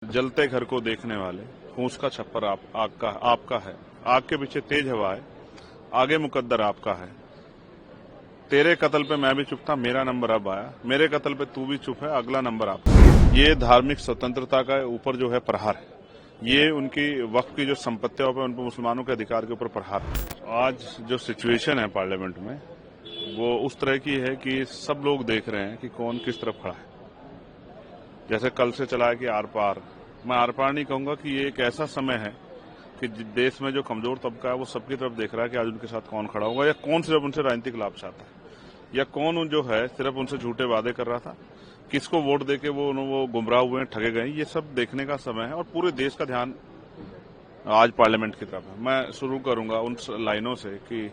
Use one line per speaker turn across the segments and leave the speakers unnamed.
जलते घर को देखने वाले, फूस का छप्पर आपका है। आग के पीछे तेज हवा है, आगे मुकद्दर आपका है। तेरे कत्ल पे मैं भी चुप था, मेरा नंबर अब आया। मेरे कत्ल पे तू भी चुप है, अगला नंबर आपका। ये धार्मिक स्वतंत्रता का ऊपर जो है प्रहार है। ये उनकी वक्फ की जो संपत्तियों पर, उन पर मुसलमानों के अधिकार के ऊपर प्रहार है। आज जो सिचुएशन है पार्लियामेंट में, वो उस तरह की है कि सब लोग देख रहे हैं कि कौन किस तरफ खड़ा है। जैसे कल से चला है कि आर पार, मैं आर पार नहीं कहूंगा कि ये एक ऐसा समय है कि देश में जो कमजोर तबका है वो सबकी तरफ देख रहा है कि आज उनके साथ कौन खड़ा होगा, या कौन सिर्फ उनसे राजनीतिक लाभ चाहता है, या कौन जो है सिर्फ उनसे झूठे वादे कर रहा था, किसको वोट देके वो गुमराह हुए, ठगे गए। ये सब देखने का समय है और पूरे देश का ध्यान आज पार्लियामेंट की तरफ है। मैं शुरू करूंगा उन लाइनों से कि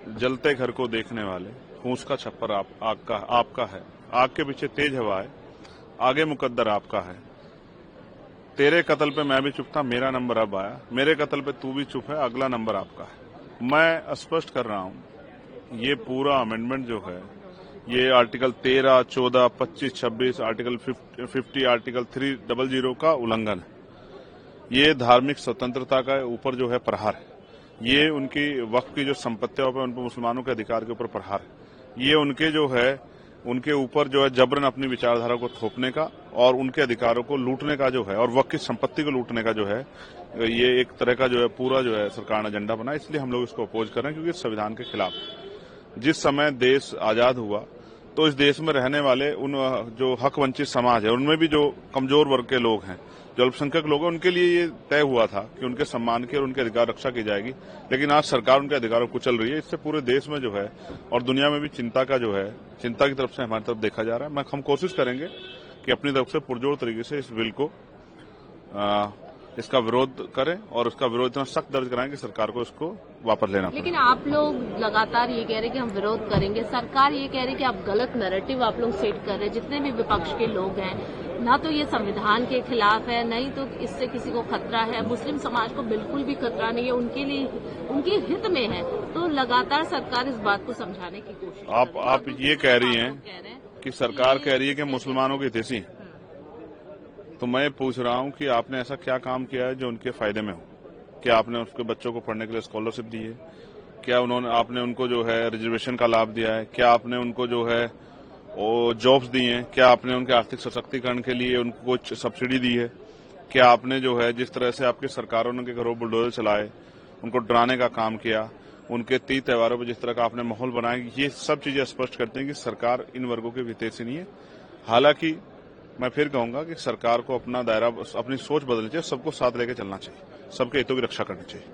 जलते घर को देखने वाले, फूस का छप्पर आपका है। आग के पीछे तेज हवा है, आगे मुकद्दर आपका है। तेरे कत्ल पे मैं भी चुप था, मेरा नंबर अब आया। मेरे कत्ल पे तू भी चुप है, अगला नंबर आपका है। मैं स्पष्ट कर रहा हूं, ये पूरा अमेंडमेंट जो है, ये आर्टिकल 13, 14, 25, 26, आर्टिकल 50, आर्टिकल 300 का उल्लंघन है। ये धार्मिक स्वतंत्रता का ऊपर जो है प्रहार है। ये उनकी वक्फ की जो संपत्तियों पर, उन पर मुसलमानों के अधिकार के ऊपर प्रहार है। ये उनके जो है, उनके ऊपर जो है जबरन अपनी विचारधारा को थोपने का और उनके अधिकारों को लूटने का जो है, और वक्फ की संपत्ति को लूटने का जो है, ये एक तरह का जो है पूरा जो है सरकार ने एजेंडा बनाया। इसलिए हम लोग इसको अपोज कर रहे हैं, क्योंकि संविधान के खिलाफ है। जिस समय देश आजाद हुआ तो इस देश में रहने वाले उन जो हक वंचित समाज है, उनमें भी जो कमजोर वर्ग के लोग हैं, जो अल्पसंख्यक लोग हैं, उनके लिए ये तय हुआ था कि उनके सम्मान की और उनके अधिकार रक्षा की जाएगी। लेकिन आज सरकार उनके अधिकारों को कुचल रही है। इससे पूरे देश में जो है और दुनिया में भी चिंता की तरफ से हमारी तरफ देखा जा रहा है। हम कोशिश करेंगे कि अपनी तरफ से पुरजोर तरीके से इस बिल को इसका विरोध करें और उसका विरोध इतना सख्त दर्ज कराएं कि सरकार को इसको वापस लेना पड़े।
लेकिन आप लोग लगातार ये कह रहे हैं कि हम विरोध करेंगे, सरकार ये कह रही है कि आप गलत नैरेटिव आप लोग सेट कर रहे हैं। जितने भी विपक्ष के लोग हैं, ना तो ये संविधान के खिलाफ है, नहीं तो इससे किसी को खतरा है। मुस्लिम समाज को बिल्कुल भी खतरा नहीं है, उनके लिए उनके हित में है। तो लगातार सरकार इस बात को समझाने की कोशिश
आप ये कह रही हैं कि सरकार कह रही है कि मुसलमानों की हितैषी, तो मैं पूछ रहा हूं कि आपने ऐसा क्या काम किया है जो उनके फायदे में हो? क्या आपने उसके बच्चों को पढ़ने के लिए स्कॉलरशिप दी है? क्या आपने उनको जो है रिजर्वेशन का लाभ दिया है? क्या आपने उनको जो है वो जॉब्स दी हैं? क्या आपने उनके आर्थिक सशक्तिकरण के लिए उनको कुछ सब्सिडी दी है? क्या आपने जो है, जिस तरह से आपकी सरकारों ने घरों बुलडोजर चलाए, उनको डराने का काम किया, उनके तीज त्योहारों पर जिस तरह का आपने माहौल बनाया, ये सब चीजें स्पष्ट करते हैं कि सरकार इन वर्गों के हितैषी नहीं है। हालांकि मैं फिर कहूंगा कि सरकार को अपना दायरा, अपनी सोच बदलनी चाहिए, सबको साथ लेकर चलना चाहिए, सबके हितों की रक्षा करनी चाहिए।